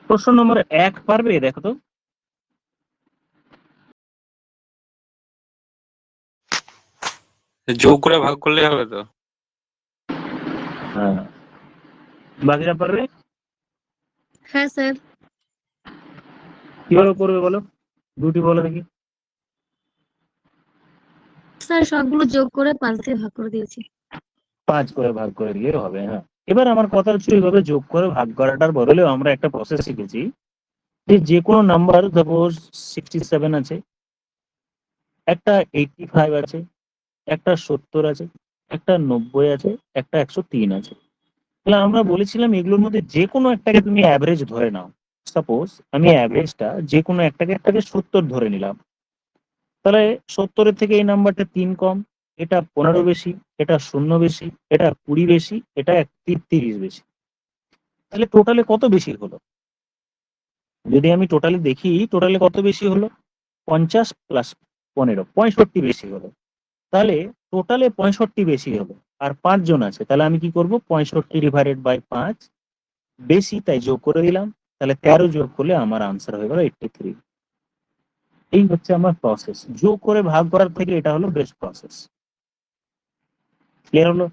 প্রশ্ন নম্বর 1 পারবে? দেখো তো। যোগ করে ভাগ করলে হবে তো? হ্যাঁ, বাকিরা পারবে? হ্যাঁ স্যার। কিভাবে করবে বলো, দুটি বলো দেখি। স্যার সবগুলো যোগ করে 5 দিয়ে ভাগ করে দিয়েছি। 5 করে ভাগ করে দিয়ে হবে। হ্যাঁ, এবার আমার কথা হচ্ছে এইভাবে যোগ করে ভাগ করাটার বদলে আমরা একটা প্রসেস শিখেছি যে কোনো নাম্বার, সাপোজ 67 আছে, একটা 85 আছে, একটা 70 আছে, একটা 90 আছে, একটা 103 আছে। তাহলে আমরা বলেছিলাম এগুলোর মধ্যে যে কোনো একটাকে তুমি অ্যাভারেজ ধরে নাও। সাপোজ আমি অ্যাভারেজটা যে কোনো একটাকে 70 ধরে নিলাম। তাহলে 70-এর থেকে এই নাম্বারটা 3 কম, এটা 15 বেশি, এটা 0 বেশি, এটা 20 বেশি, এটা 30 বেশি। তাহলে টোটালে কত বেশি হলো? যদি আমি টোটালে দেখি, টোটালে কত বেশি হলো? 50 প্লাস 15, 65 বেশি হলো। তাহলে টোটালে 65 বেশি হলো। আর 5 জন আছে, তাহলে আমি কি করব? 65 ডিভাইডেড বাই 5 বেশি, তাই যোগ করে দিলাম। তাহলে 13 যোগ করলে আমার আনসার হয়ে গেল 83। এই হচ্ছে আমার প্রসেস। যোগ করে ভাগ করার থেকে এটা হলো বেস্ট প্রসেস। ক্লিয়ার হলো?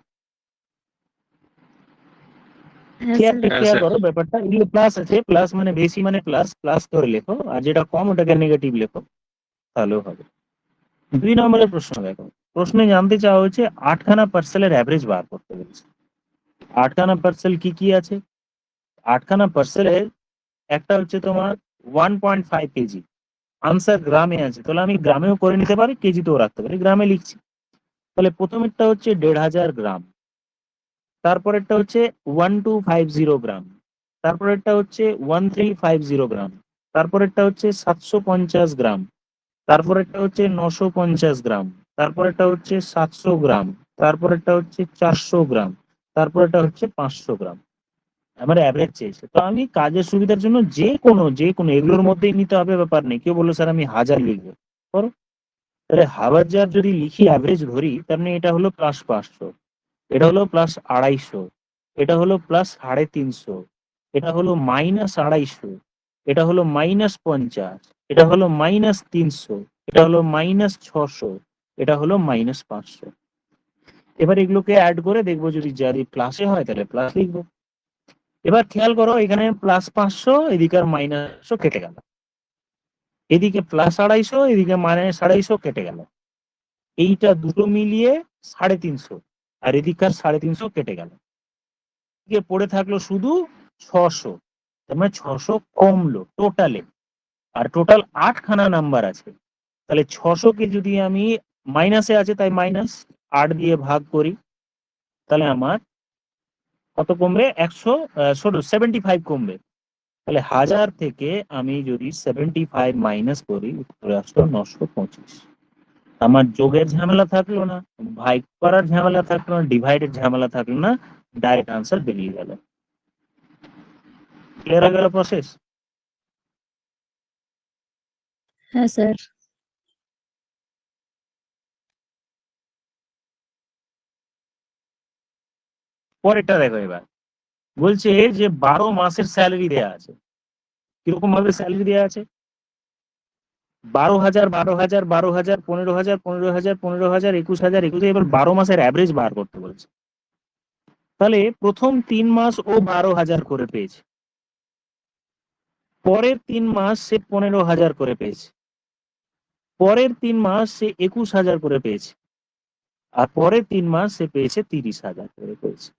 হ্যাঁ খেয়াল স্যার। খেয়াল করো ব্যাপারটা, এগুলো প্লাস আছে, প্লাস মানে বেশি মানে প্লাস, প্লাস করে লেখো, আর যেটা কম ওটাকে নেগেটিভ লেখো, তাহলেও হবে। 2 নম্বরের প্রশ্ন দেখো। প্রশ্নে জানতে চাওয়া হয়েছে 8খানা পার্সেলের অ্যাভারেজ বার করতে বলেছে। 8খানা পার্সেল কি কি আছে? 8খানা পার্সেলের একটা হচ্ছে তোমার 1.5 কেজি, আনসার গ্রামে আছে, তাহলে আমি গ্রামেও করে নিতে পারি, কেজিতেও রাখতে পারি, গ্রামে লিখছি। তাহলে প্রথমেরটা হচ্ছে 1500 গ্রাম, তারপরেরটা হচ্ছে 1250 গ্রাম, তারপরেরটা হচ্ছে 1350 গ্রাম, তারপরেরটা হচ্ছে 750 গ্রাম, তারপরেরটা হচ্ছে 950 গ্রাম, তারপরেরটা হচ্ছে 700 গ্রাম, তারপরেরটা হচ্ছে 400 গ্রাম, তারপরেরটা হচ্ছে 500 গ্রাম। আমার অ্যাভারেজ চেয়েছে, তো আমি কাজের সুবিধার জন্য যে কোনো এগুলোর মধ্যেই নিতে হবে, ব্যাপার নেই। কেউ বললো স্যার আমি 1000 লিখবো, করো। তাহলে 1000 যদি লিখি অ্যাভারেজ ধরি, তার মানে এটা হলো প্লাস 500, এটা হলো প্লাস 250, এটা হলো প্লাস 350, এটা হলো মাইনাস 250, এটা হলো মাইনাস 50, এটা হলো মাইনাস 300, এটা হলো মাইনাস 600, এটা হলো মাইনাস 500। এবার এগুলোকে অ্যাড করে দেখবো, যদি প্লাসে হয় তাহলে প্লাস লিখবো। এবার খেয়াল করো, এখানে প্লাস 500, এদিকে আর মাইনাস কেটে গেল, এদিকে প্লাস 250, এদিকে মাইনাস 250 কেটে গেল, এইটা দুটো মিলিয়ে 350, আর এদিককার 350 কেটে গেল, পড়ে থাকলো শুধু 600। তার মানে 600 কমলো টোটালে। আর টোটাল 8খানা নাম্বার আছে, তাহলে 600কে যদি আমি, মাইনাসে আছে তাই মাইনাস, 8 দিয়ে ভাগ করি, তাহলে আমার কত কমবে? 75 কমবে। তাহলে 1000 থেকে আমি যদি 75 মাইনাস করি, উত্তরে আসলো 925। আমার যোগের ঝামেলা থাকলো না, ভাগ করার ঝামেলা থাকলো না, ডিভাইডের ঝামেলা থাকলো না, ডাইরেক্ট আনসার বেরিয়ে গেল। ক্লিয়ার হয়ে গেল প্রসেস? হ্যাঁ স্যার। পরেরটা দেখো। এবার বলছে যে 12 মাসের স্যালারি দেয়া আছে। কিরকম ভাবে স্যালারি দেয়া আছে? 12,000, 12,000, 12,000, 15,000, 15,000, 15,000, 21,000, 21,000, এবার 12 মাসের অ্যাভারেজ বার করতে বলছে। তাহলে প্রথম 3 মাস ও 12,000 করে পেয়েছে, পরের 3 মাস সে 15,000 করে পেয়েছে, পরের 3 মাস সে 21,000 করে পেয়েছে, আর পরের 3 মাস সে পেয়েছে 30,000 করে পেয়েছে।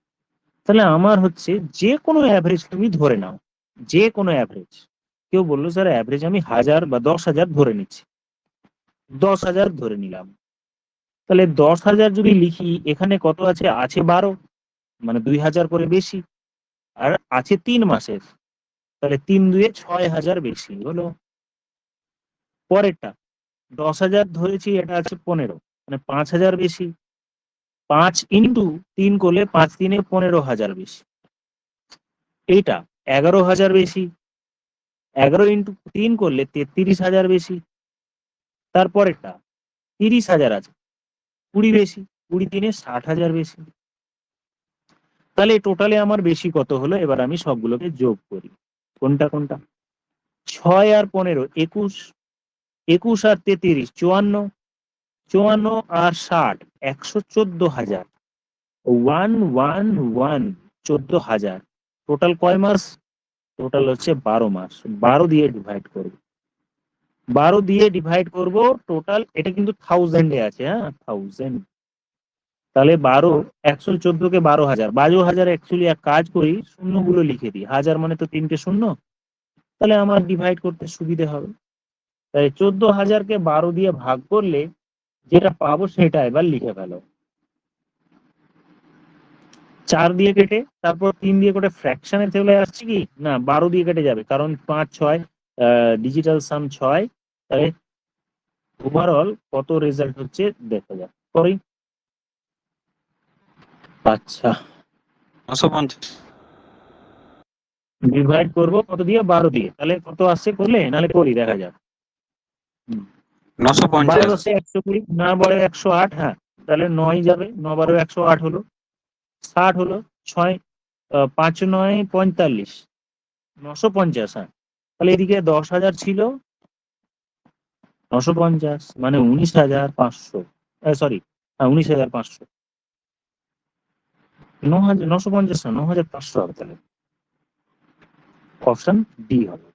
তাহলে আমার হচ্ছে যে কোনো অ্যাভারেজ তুমি ধরে নাও, যে কোনো অ্যাভারেজ। কেউ বললো স্যার অ্যাভারেজ আমি 1000 বা 10,000 ধরে নিচ্ছি, 10,000 ধরে নিলাম। তাহলে 10,000 যদি লিখি, এখানে কত আছে? আছে 12, মানে 2,000 করে বেশি, আর আছে 3 মাসের, তাহলে 3 2 6,000 বেশি হলো। পরেরটা 10,000 ধরেছি, এটা আছে 15, মানে 5,000 বেশি, 5 ইন্টু 3 করলে 5 3 15,000 বেশি। এইটা 11,000 বেশি, 11 ইন্টু 3 করলে 33,000 বেশি। তারপরেরটা 30,000 আছে, 20 বেশি, 20 3 60,000 বেশি। তাহলে টোটালে আমার বেশি কত হলো? এবার আমি সবগুলোকে যোগ করি। কোনটা কোনটা? 6 আর 15 21, 21 আর 33 54, 54 আর 60 114,000, 111 14,000। টোটাল কয় মাস? টোটাল হচ্ছে 12 মাস। 12 দিয়ে ডিভাইড করব, 12 দিয়ে ডিভাইড করব। টোটাল এটা কিন্তু থাউজেন্ডে আছে, হ্যাঁ থাউজেন্ড। তাহলে 12, 114 কে 12,000, 12,000 অ্যাকচুয়ালি এক কাজ করি, শূন্যগুলো লিখে দিই, হাজার মানে তো 3টে শূন্য, তাহলে আমার ডিভাইড করতে সুবিধে হবে। তাই 14,000 কে 12 দিয়ে ভাগ করলে যেটা পাবো সেটা এবার লিখে ফেলো। 4 দিয়ে কেটে তারপর 3 দিয়ে কেটে ফ্র্যাকশনে চলে আসছে কি না, 12 দিয়ে কেটে যাবে, কারণ 5 6 ডিজিটাল সাম 6। তাহলে ওভারঅল কত রেজাল্ট হচ্ছে দেখা যাক, করি। আচ্ছা, 950। ডিভাইড করব কত দিয়ে? 12 দিয়ে। তাহলে কত আসছে করলে, নাহলে করি দেখা যাক। 12 950। দশে 120, না বলে 108, হ্যাঁ তাহলে 9 যাবে, 9 12 108 হলো, 60 হলো, 6 5 9 45, 950। হ্যাঁ তাহলে এদিকে 10,000 ছিল, 950 মানে 19,500, সরি, হ্যাঁ 19,500। 9,950 না, 9,500 হবে। তাহলে অপশন ডি হবে।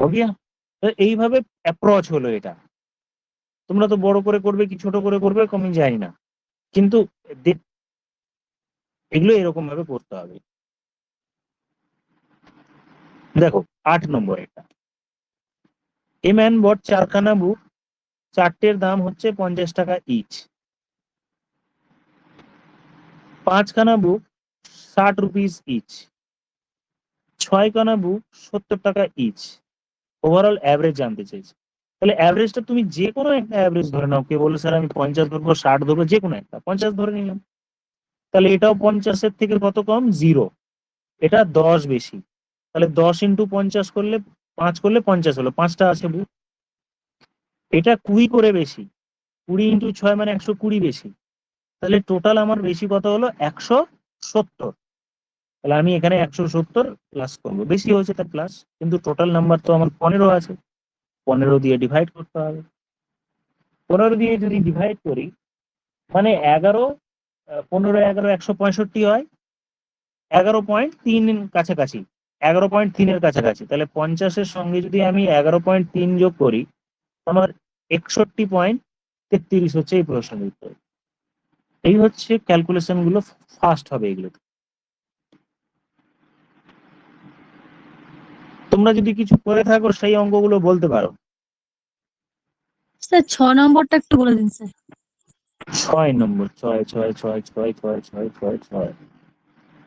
ওকে, এইভাবে অ্যাপ্রোচ হলো এটা। তোমরা তো বড় করে করবে কি ছোট করে করবে আমি জানি না, কিন্তু এগুলো এরকম ভাবে করতে হবে। দেখো 8 নম্বর এটা, এ ম্যান বট 4খানা বুক, 4টের দাম হচ্ছে 50 টাকা ইচ। 5খানা বুক 60 রুপিস ইচ, 6খানা বুক 70 টাকা ইচ। ওভারঅল অ্যাভারেজ জানতে চাইছি। তাহলে অ্যাভারেজটা তুমি যে কোনো একটা অ্যাভারেজ ধরে নাও। কে বললো স্যার আমি 50 ধরবো, 60 ধরবো, যে কোনো একটা 50 ধরে নিলাম। তাহলে এটাও 50-এর থেকে কত কম? 0। এটা 10 বেশি। তাহলে 10 ইন্টু 50 করলে 5 করলে 50 হলো, 5টা আছে বুক। এটা 20 করে বেশি, 20 ইন্টু 6 মানে 120 বেশি। তাহলে টোটাল আমার বেশি কত হলো? 170। তাহলে আমি এখানে 170 প্লাস করবো, বেশি হয়েছে তার প্লাস, কিন্তু টোটাল নাম্বার তো আমার 15 আছে, 15 দিয়ে ডিভাইড করতে হবে। 15 দিয়ে যদি ডিভাইড করি মানে 11, 15 11 165 হয়, 11.3 কাছাকাছি, 11.3-এর কাছাকাছি। তাহলে 50-এর সঙ্গে যদি আমি 11.3 যোগ করি, আমার 61.33 হচ্ছে এই প্রশ্নের উত্তর। এই হচ্ছে ক্যালকুলেশন গুলো ফাস্ট হবে এগুলো। তোমরা যদি কিছু করে থাকো সেই অঙ্কগুলো বলতে পারো। স্যার 6 নম্বরটা একটু বলে দিন স্যার। 6 নম্বর, 6 6 6 6 6 6 6 6।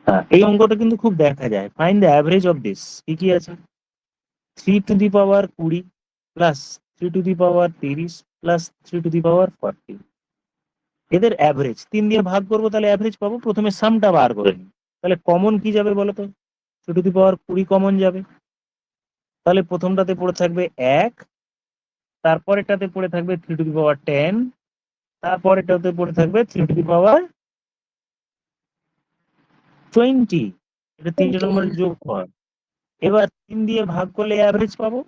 হ্যাঁ এই অঙ্কটা কিন্তু খুব দেখা যায়। Find the average of this. কি কি আছে? 3 to the power 20 plus 3 to the power 30 plus 3 to the power 40। এদের অ্যাভারেজ 3 দিয়ে ভাগ করবো, তাহলে অ্যাভারেজ পাবো। প্রথমে সামটা বার করে নিই। তাহলে কমন কি যাবে বলো তো? 3 টু দি পাওয়ার 20 কমন যাবে। তাহলে প্রথমটাতে পড়ে থাকবে 1, তারপরেরটাতে পড়ে থাকবে 3 টু দি পাওয়ার 10, তারপরেরটাতে পড়ে থাকবে 3 টু দি পাওয়ার 20। এটা 3টে নম্বরের যোগফল। এবার 3 দিয়ে ভাগ করলে অ্যাভারেজ পাবো।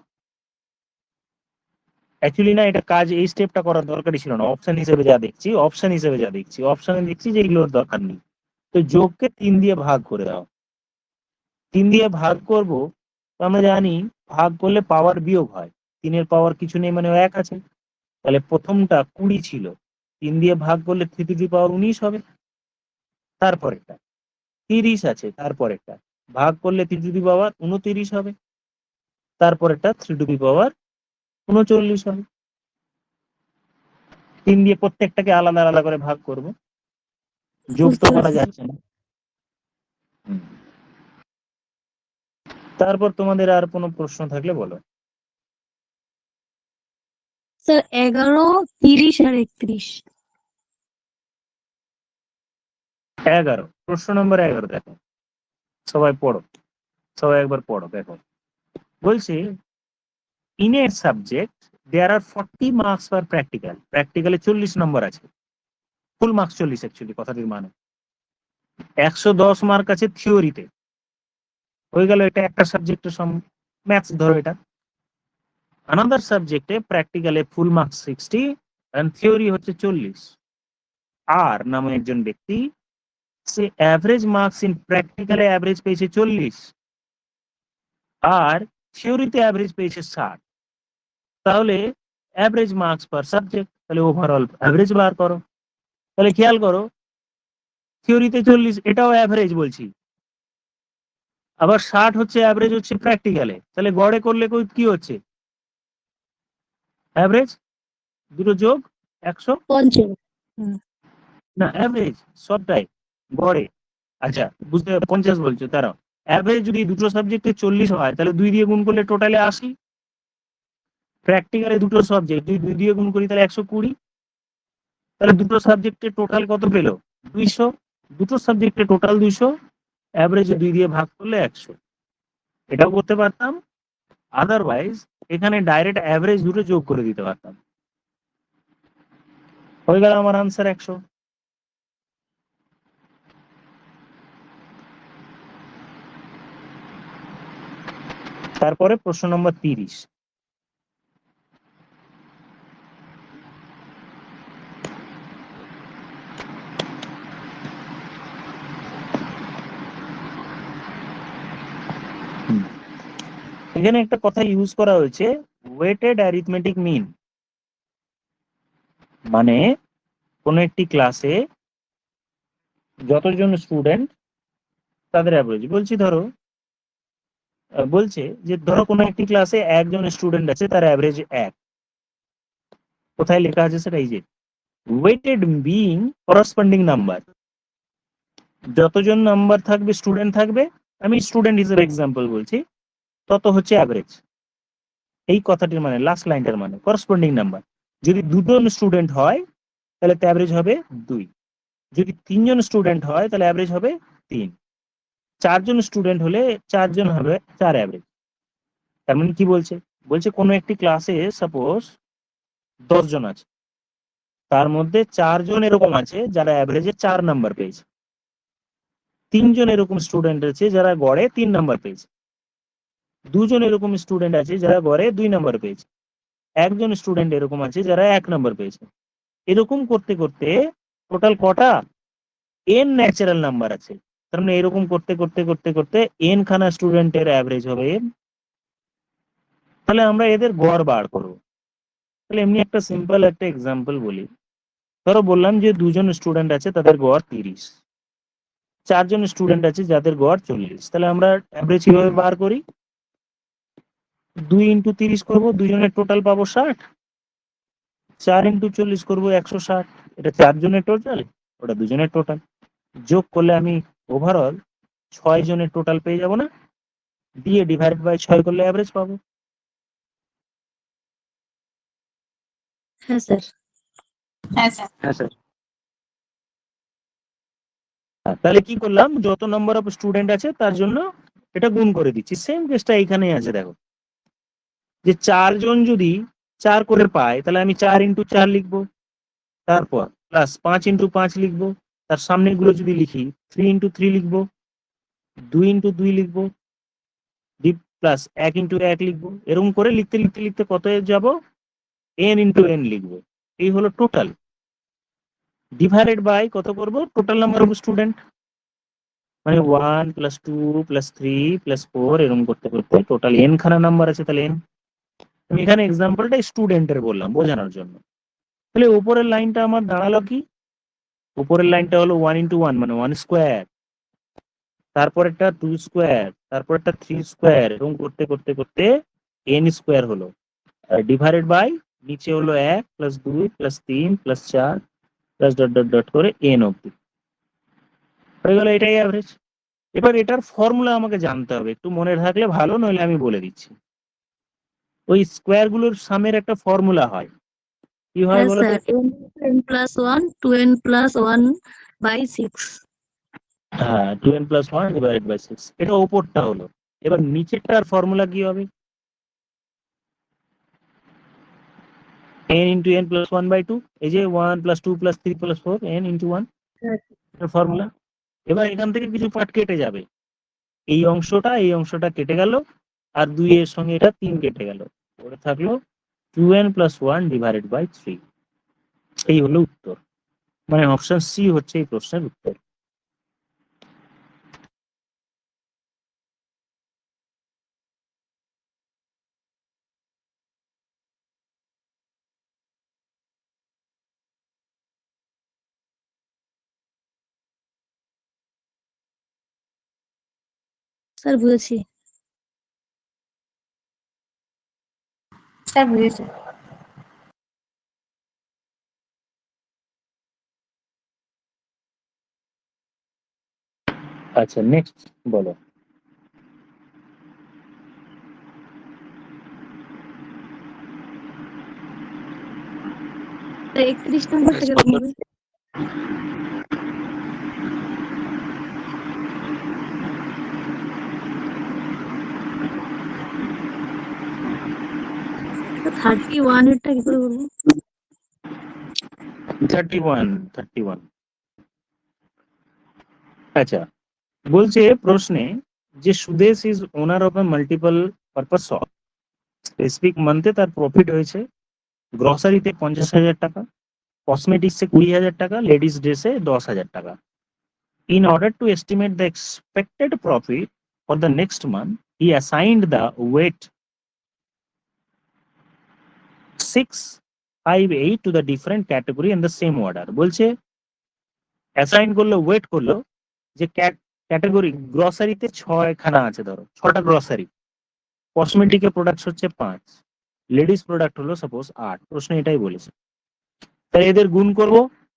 অ্যাকচুয়ালি না, এটা কাজ এই স্টেপটা করার দরকারই ছিল না। অপশন হিসেবে যা দেখছি, অপশনে দেখছি যে এগুলোর দরকার নেই। তো যোগকে 3 দিয়ে ভাগ করে দাও। 3 দিয়ে ভাগ করব, তো আমরা জানি ভাগ করলে পাওয়ার বিয়োগ হয়। 3-এর পাওয়ার কিছু নেই মানে 1 আছে। তাহলে প্রথমটা 20 ছিল, 3 দিয়ে ভাগ করলে 3 টু দি পাওয়ার 19 হবে। তারপরেরটা 30 আছে, তারপরেরটা ভাগ করলে 3 টু দি পাওয়ার 29 হবে। তারপরেরটা 3 টু দি পাওয়ার 39 হবে। 3 দিয়ে প্রত্যেকটাকে আলাদা আলাদা করে ভাগ করব, যোগ তো বুঝতে করা পারছি। যাচ্ছে না। তারপর তোমাদের আর কোনো প্রশ্ন থাকলে বলো। স্যার 11, 30 আর 31। 11, প্রশ্ন নম্বর 11 দেখো, সবাই পড়ো, সবাই একবার পড়ো। দেখো বলছি, in a subject there are 40 marks for practical. প্র্যাকটিক্যালে 40 নম্বর আছে, ফুল মার্কস 40 অ্যাকচুয়ালি কথাটির মানে। 110 মার্ক আছে থিওরিতে, হয়ে গেল এটা একটা সাবজেক্টের ম্যাথস ধরো এটা। আনাদার সাবজেক্টে প্র্যাকটিক্যালে ফুল মার্কস 60 এন্ড থিওরি হচ্ছে 40। আর নামে একজন ব্যক্তি, সে অ্যাভারেজ মার্কস ইন প্র্যাকটিক্যালে অ্যাভারেজ পেয়েছে 40 আর থিওরিতে অ্যাভারেজ পেয়েছে 60। তাহলে অ্যাভারেজ মার্কস পার সাবজেক্ট, তাহলে ওভারঅল অ্যাভারেজ বার করো। তাহলে খেয়াল করো, থিওরিতে 40 এটাও অ্যাভারেজ বলছি, আবার 60 হচ্ছে অ্যাভারেজ হচ্ছে প্র্যাকটিক্যালে, তাহলে গড়ে করলে কি হচ্ছে অ্যাভারেজ, দুটো যোগ 100 50 না অ্যাভারেজ সবটাই গড়ে। আচ্ছা বুঝতে 50 বলছো, তারা অ্যাভারেজ যদি দুটো সাবজেক্টে 40 হয় তাহলে 2 দিয়ে গুণ করলে টোটালে 80। প্র্যাকটিক্যালে দুটো সাবজেক্ট যদি 2 দিয়ে গুণ করি তাহলে 120। তাহলে দুটো সাবজেক্টে টোটাল কত পেলো 200, দুটো সাবজেক্টে টোটাল 200, অ্যাভারেজ 2 দিয়ে ভাগ করলে 100। এটাও করতে পারতাম, আদারওয়াইজ এখানে ডাইরেক্ট অ্যাভারেজ দুটো যোগ করে দিতে পারতাম, হয়ে গেল আমার আনসার 100। তারপরে প্রশ্ন নম্বর 30। এখানে একটা কথা ইউজ করা হয়েছে, ওয়েটেড অ্যারিথমেটিক মিন, মানে কোন একটি ক্লাসে যতজন স্টুডেন্ট তাদের অ্যাভারেজ বলছি। ধরো বলছে যে ধরো কোনো একটি ক্লাসে একজন স্টুডেন্ট আছে, তার অ্যাভারেজ 1। কোথায় লেখা আছে সেটা এই যে ওয়েটেড বিং করসপন্ডিং নাম্বার, যতজন নাম্বার থাকবে স্টুডেন্ট থাকবে, আমি স্টুডেন্ট হিসেবে এক্সাম্পল বলছি, তত হচ্ছে অ্যাভারেজ। এই কথাটির মানে লাস্ট লাইনটার মানে করসপন্ডিং নাম্বার, যদি দুজন স্টুডেন্ট হয় তাহলে অ্যাভারেজ হবে 2, যদি 3 জন স্টুডেন্ট হয় তাহলে অ্যাভারেজ হবে 3, 4 জন স্টুডেন্ট হলে 4 জন হবে 4 অ্যাভারেজ। তার মানে কি বলছে, বলছে কোনো একটি ক্লাসে সাপোজ 10 জন আছে, তার মধ্যে 4 জন এরকম আছে যারা অ্যাভারেজে 4 নাম্বার পেয়েছে, 3 জন এরকম স্টুডেন্ট আছে যারা গড়ে 3 নাম্বার পেয়েছে, 2 জন এরকম স্টুডেন্ট আছে যারা গড়ে 2 নাম্বার পেয়েছে, একজন স্টুডেন্ট এরকম আছে যারা 1 নাম্বার পেয়েছে। এরকম করতে করতে টোটাল কটা এন ন্যাচারাল নাম্বার আছে, তার মানে এরকম করতে করতে করতে করতে এন খানা স্টুডেন্টের অ্যাভারেজ হবে n। তাহলে আমরা এদের গড় বার করবো। তাহলে এমনি একটা সিম্পল একটা এক্সাম্পল বলি, ধরো বললাম যে 2 জন স্টুডেন্ট আছে তাদের গড় 30, 4 জন স্টুডেন্ট আছে যাদের গড় 40, তাহলে আমরা অ্যাভারেজ কিভাবে বার করি, 2 ইন্টু 30 করবো, দুজনের টোটাল পাবো 60, 4 ইন্টু 40 করবো 160, এটা 4 জনের টোটাল, ওটা 2 জনের টোটাল, যোগ করলে আমি ওভারঅল 6 জনের টোটাল পেয়ে যাবো না, দিয়ে ডিভাইড বাই 6 করলে অ্যাভারেজ পাবো। হ্যাঁ স্যার। হ্যাঁ স্যার। তাহলে কি করলাম, যত নাম্বার অফ স্টুডেন্ট আছে তার জন্য এটা গুণ করে দিচ্ছি। সেম কেসটা এখানেই আছে, দেখো যে 4 জন যদি 4 করে পায় তাহলে আমি 4 ইন্টু 4 লিখবো, তারপর প্লাস 5 ইন্টু 5 লিখবো, তার সামনে গুলো যদি লিখি 3 ইন্টু 3 লিখবো, 2 ইন্টু 2 লিখবো, প্লাস 1 ইন্টু 1 লিখবো, এরকম করে লিখতে লিখতে লিখতে কত যাব, n ইন্টু n লিখবো। এই হলো টোটাল, ডিভাইডেড বাই কত করব, টোটাল নাম্বার অফ স্টুডেন্ট, মানে 1 প্লাস 2 প্লাস 3 প্লাস 4 এরকম করতে করতে টোটাল n খানা নাম্বার আছে, তাহলে n। আমি এখানে এক্সাম্পলটা স্টুডেন্টের বললাম বোঝানোর জন্য। তাহলে উপরের লাইনটা আমার দাঁড়ালো কি, উপরের লাইনটা হলো 1 ইন্টু 1 মানে 1 স্কোয়ার, তারপর একটা 2 স্কোয়ার, তারপর একটা 3 স্কোয়ার, এরকম করতে করতে করতে n স্কোয়ার হলো, ডিভাইডেড বাই নিচে হলো 1 plus 2 plus 3 plus 4 plus dot dot dot করে n অব্দি হয়ে গেল, এটাই অ্যাভারেজ। এবার এটার ফর্মুলা আমাকে জানতে হবে, একটু মনে থাকলে ভালো, নইলে আমি বলে দিচ্ছি। ওই স্কোয়ার গুলোর সামের একটা ফর্মুলা হয়, কি হয় হ্যাঁ বলো তো? Sir, n plus 1 2n plus 1 by 6। হ্যাঁ 2n প্লাস 1 ডিভাইডেড বাই 6, এটা ওপরটা হলো। এবার নিচেরটার ফর্মুলা কি হবে, n into n plus 1 by 2, এই যে 1 plus 2 plus 3 plus 4 n into 1 formula. এবার এখান থেকে কিছু পার্ট কেটে যাবে, এই অংশটা কেটে গেল, আর 2 এর সঙ্গে এটা 3 কেটে গেল, পড়ে থাকলো 2n + 1 ডিভাইডেড বাই 3। এই হলো উত্তর, মানে অপশন সি হচ্ছে এই প্রশ্নের উত্তর। স্যার বুঝেছি। স্যার বুঝেছি। আচ্ছা, নেক্সট বলো। স্যার 31 নম্বর থেকে বলুন। তো 31 এরটা কি করে বলবো? 31। আচ্ছা, বলছে প্রশ্নে যে Sudesh is owner of a multiple purpose shop, specific মান্থে তার প্রফিট হয়েছে গ্রসারিতে 50,000 টাকা, কসমেটিক্সে 20,000 টাকা, লেডিস ড্রেসে 10,000 টাকা। In order to estimate the expected profit for the next month, he assigned the weight 6, 5, 8 to the different category in the same order. বলছে assign করলো, wait করলো, যে ক্যাটাগরি গ্রসারিতে 6খানা আছে, ধরো 6টা গ্রসারি, কসমেটিকের প্রোডাক্টস হচ্ছে 5, লেডিস প্রোডাক্ট হলো সাপোজ 8। প্রশ্ন এটাই বলেছে, তাই এদের গুণ করব,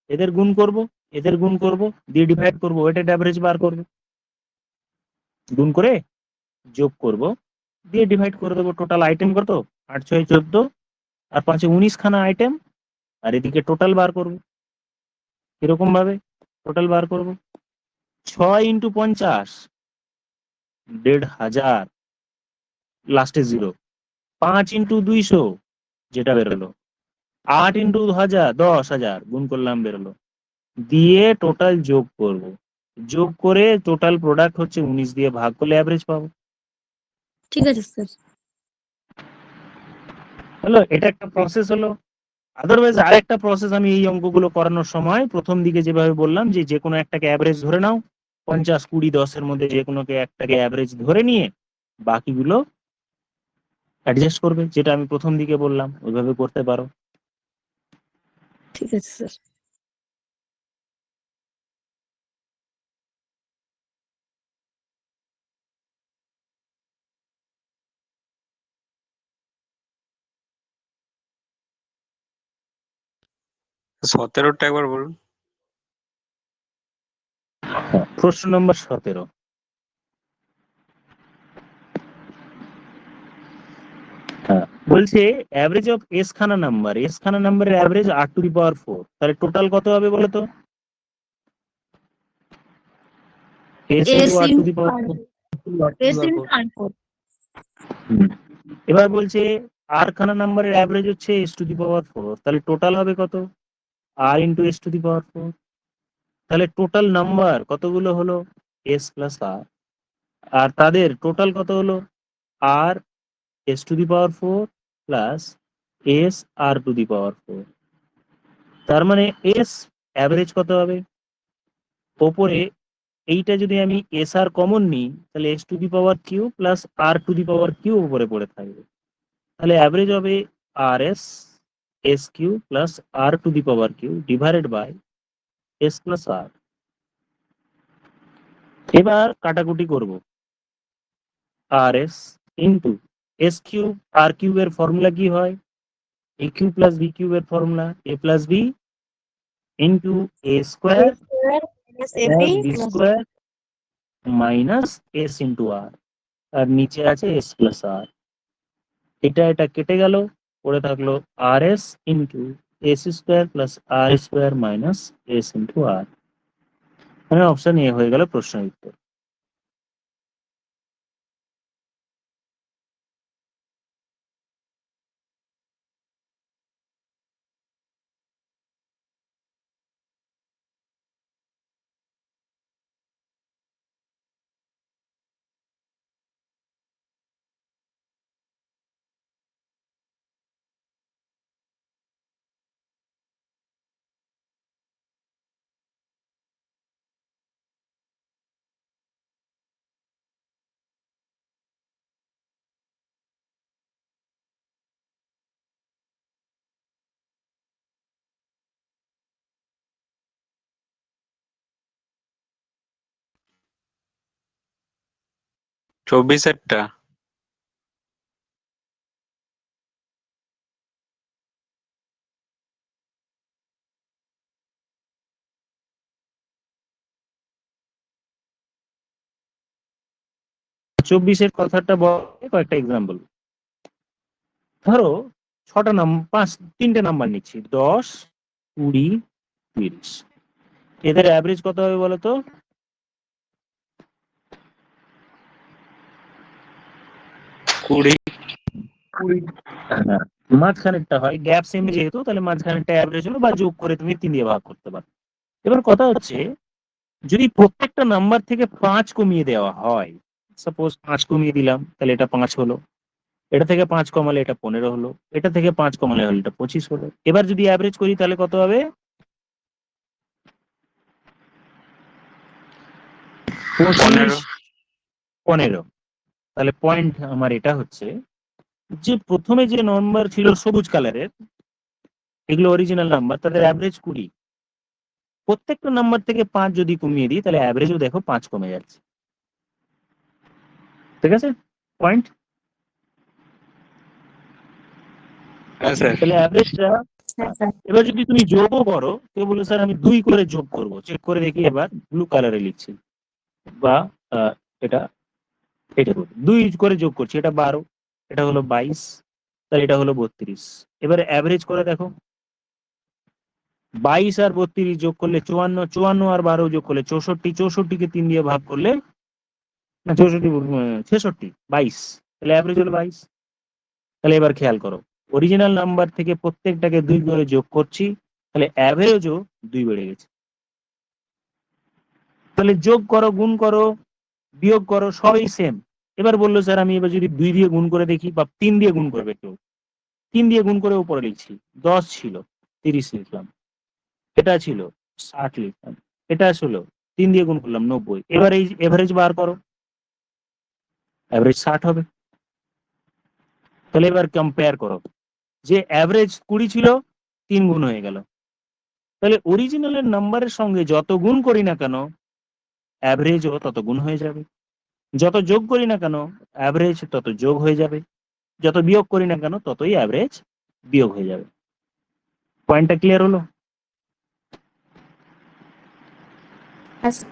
এদের গুণ করব, এদের গুণ করব, দিয়ে ডিভাইড করব, ওয়েটেড অ্যাভারেজ বার করব, গুণ করে যোগ করব, দিয়ে ডিভাইড করে দেবো। টোটাল আইটেম কত? 8 6 14, আর 5 19খানা আইটেম, আর এদিকে টোটাল বার করব। এরকম ভাবে টোটাল বার করব, 6 × 50 1,500, লাস্টে 0, 5 × 200 যেটা বেরোলো, 8 × 1000 10,000 গুণ করলাম, বেরোলো, দিয়ে টোটাল যোগ করব, যোগ করে টোটাল প্রোডাক্ট হচ্ছে 19 দিয়ে ভাগ করলে অ্যাভারেজ পাবো। ঠিক আছে স্যার। হলো, এটা একটা প্রসেস হলো। আদারওয়াইজ আরেকটা প্রসেস, আমি এই অঙ্কগুলো করানোর সময় প্রথম দিকে যেভাবে বললাম, যে কোনো একটাকে অ্যাভারেজ ধরে নাও, 50 20 10-এর মধ্যে যে কোনো একটাকে অ্যাভারেজ ধরে নিয়ে বাকিগুলো অ্যাডজাস্ট করবে, যেটা আমি প্রথম দিকে বললাম, ওইভাবে করতে পারো। ঠিক আছে স্যার। 17টা একবার বলুন। প্রশ্ন নম্বর 17, বলছে অ্যাভারেজ অফ এস খানা নাম্বারের অ্যাভারেজ 8⁴, তাহলে টোটাল কত হবে বলো তো? S S into into R. S into R4. এবার বলছে আর খানা নাম্বারের অ্যাভারেজ হচ্ছে s⁴, তাহলে টোটাল হবে কত? আর ইন্টু s⁴, তাহলে টোটাল নাম্বার কতগুলো হলো? s প্লাস আর, আর তাদের টোটাল কত হলো? আর s⁴ প্লাস s r⁴। তার মানে s অ্যাভারেজ কত হবে? ওপরে এইটা যদি আমি এস আর কমন নিই, তাহলে s⁴ প্লাস r⁴ উপরে পড়ে থাকবে, তাহলে অ্যাভারেজ হবে r s cube plus r⁴ divided by s plus r. এবার কাটাকুটি করব, r s into s cube r কিউবের ফর্মুলা কি হয়? এ কিউ প্লাস বি কিউবের formula a plus b into a square Plus plus AB b plus square minus s into r, আর নিচে আছে এস প্লাস আর। এটা কেটে গেল, পড়ে থাকলো r s into s square plus r square minus s into r. মানে option এ হয়ে গেল প্রশ্নের উত্তর। 24-এরটা। চব্বিশের কথাটা বলে কয়েকটা এক্সাম্পল। ধরো ছটা তিনটে নাম্বার নিচ্ছি, 10, 20, 30। এদের অ্যাভারেজ কত হবে বলো তো? 20। হ্যাঁ, মাঝখানেরটা হয় গ্যাপ সেম যেহেতু, তাহলে মাঝখানেরটা অ্যাভারেজ হলো, বা যোগ করে তুমি 3 দিয়ে ভাগ করতে পারো। এবার কথা হচ্ছে, যদি প্রত্যেকটা নাম্বার থেকে 5 কমিয়ে দেওয়া হয়, সাপোজ 5 কমিয়ে দিলাম, তাহলে এটা 5 হলো। এটা থেকে 5 কমালে এটা 15 হলো। এটা থেকে 5 কমালে হলো এটা 25 হলো। এবার যদি অ্যাভারেজ করি তাহলে কত হবে? 25, 15। তাহলে পয়েন্ট আমার এটা হচ্ছে যে প্রথমে যে নম্বর ছিল সবুজ কালারের, এগুলো অরিজিনাল নাম্বার, তাদের অ্যাভারেজ 20। প্রত্যেকটা নাম্বার থেকে 5 যদি কমিয়ে দিই তাহলে অ্যাভারেজও দেখো 5 কমে যাচ্ছে। ঠিক আছে পয়েন্ট? হ্যাঁ স্যার। তাহলে অ্যাভারেজটা, হ্যাঁ স্যার। এবার যদি তুমি যোগও করো, কেউ বলে স্যার আমি 2 করে যোগ করব, চেক করে দেখি। এবার ব্লু কালারে লিখছি, বা এটা এটা 2 করে যোগ করছি, এটা 12, এটা হলো 22, তাহলে এটা হলো 32। এবারে অ্যাভারেজ করে দেখো, 22 আর 32 যোগ করলে 54, 54 আর 12 যোগ করলে 64, 64কে 3 দিয়ে ভাগ করলে, না 64, 66, 22, তাহলে অ্যাভারেজ হলো 22। তাহলে এবার খেয়াল করো, অরিজিনাল নাম্বার থেকে প্রত্যেকটাকে 2 করে যোগ করছি, তাহলে অ্যাভারেজও 2 বেড়ে গেছে। তাহলে যোগ করো, গুণ করো, বিয়োগ করো, সবই সেম। এবার বললো স্যার আমি এবার যদি 2 দিয়ে গুণ করে দেখি, বা 3 দিয়ে গুণ করবে কেউ, 3 দিয়ে গুণ করে উপরে লিখছি, 10 ছিল 30 লিখলাম, এটা ছিল 60 লিখলাম, এটা ছিল 3 দিয়ে গুণ করলাম 90। এবার এই এভারেজ বার করো, অ্যাভারেজ 60 হবে। তাহলে এবার কম্পেয়ার করো, যে অ্যাভারেজ 20 ছিল, 3 গুণ হয়ে গেল। তাহলে অরিজিনালের নাম্বারের সঙ্গে যত গুণ করি না কেন, অ্যাভারেজও তত গুণ হয়ে যাবে। যত যোগ করি না কেন, অ্যাভারেজ তত যোগ হয়ে যাবে। যত বিয়োগ করি না কেন, ততই অ্যাভারেজ বিয়োগ হয়ে যাবে। পয়েন্টটা ক্লিয়ার হলো? হ্যাঁ স্যার।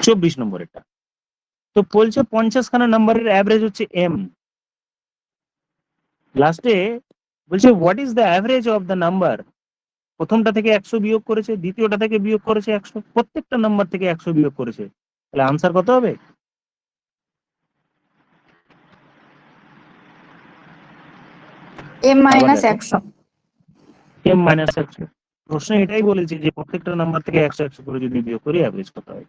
24 নম্বরেরটা তো বলছে 50 খানা নাম্বারের অ্যাভারেজ হচ্ছে এম। লাস্টে বলছে what is the average of the number. প্রথমটা থেকে 100 বিয়োগ করেছে, দ্বিতীয়টা থেকে বিয়োগ করেছে 100, প্রত্যেকটা নাম্বার থেকে 100 বিয়োগ করেছে, তাহলে আনসার কত হবে? এম আবার মাইনাস দেখো, 100। M minus 100। প্রশ্ন এটাই বলেছে যে প্রত্যেকটা নাম্বার থেকে 100 100 করে যদি বিয়োগ করি অ্যাভারেজ কত হয়।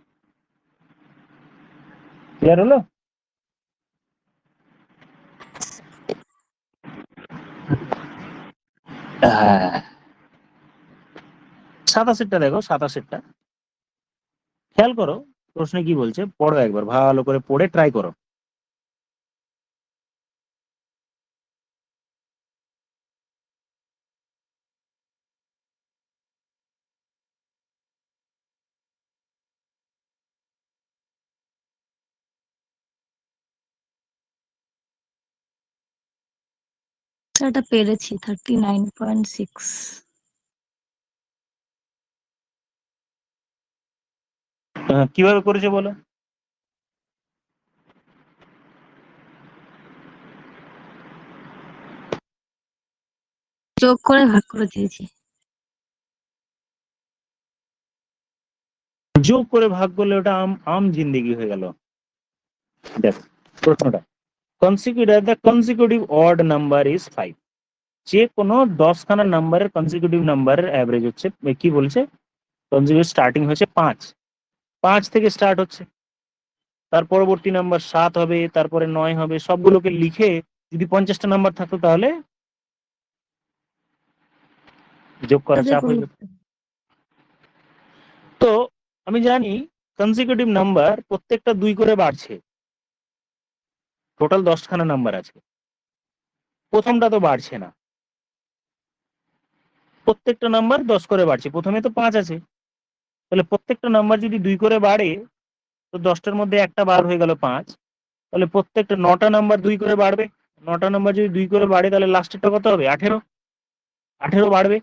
ক্লিয়ার হলো? হ্যাঁ, 27টা দেখো, 27টা খেয়াল করো, প্রশ্নে কি বলছে পড়ো, একবার ভালো করে পড়ে ট্রাই করো। এটা পেরেছি 39.6। কিভাবে করেছে বলো? যোগ করে ভাগ করে দিয়েছি। যোগ করে ভাগ করলে ওটা আম আম জিন্দেগি হয়ে গেল। দেখ প্রশ্নটা, consecutive the consecutive odd number is 5। যে কোনো 10 খানা নাম্বারের কনসিকিউটিভ নাম্বারের অ্যাভারেজ হচ্ছে, কি বলছে, কনসিকিউটিভ স্টার্টিং হচ্ছে 5, 5 থেকে স্টার্ট হচ্ছে, তার পরবর্তী নাম্বার 7 হবে, তারপরে 9 হবে, সবগুলোকে লিখে যদি 50টা নাম্বার থাকতো তাহলে যোগ করা তাদের চাপ কোনো হয়ে যেত। তো আমি জানি কনসিকিউটিভ নাম্বার প্রত্যেকটা 2 করে বাড়ছে, টোটাল 10খানা নাম্বার আছে, প্রথমটা তো বাড়ছে না, প্রত্যেকটা নাম্বার 10 করে বাড়ছে, প্রথমে তো 5 আছে, তাহলে প্রত্যেকটা নাম্বার যদি 2 করে বাড়ে তো 10টার মধ্যে একটা বার হয়ে গেল 5, তাহলে প্রত্যেকটা 9টা নাম্বার 2 করে বাড়বে, 9টা নাম্বার যদি 2 করে বাড়ে তাহলে লাস্টেরটা কত হবে? 18, 18 বাড়বে,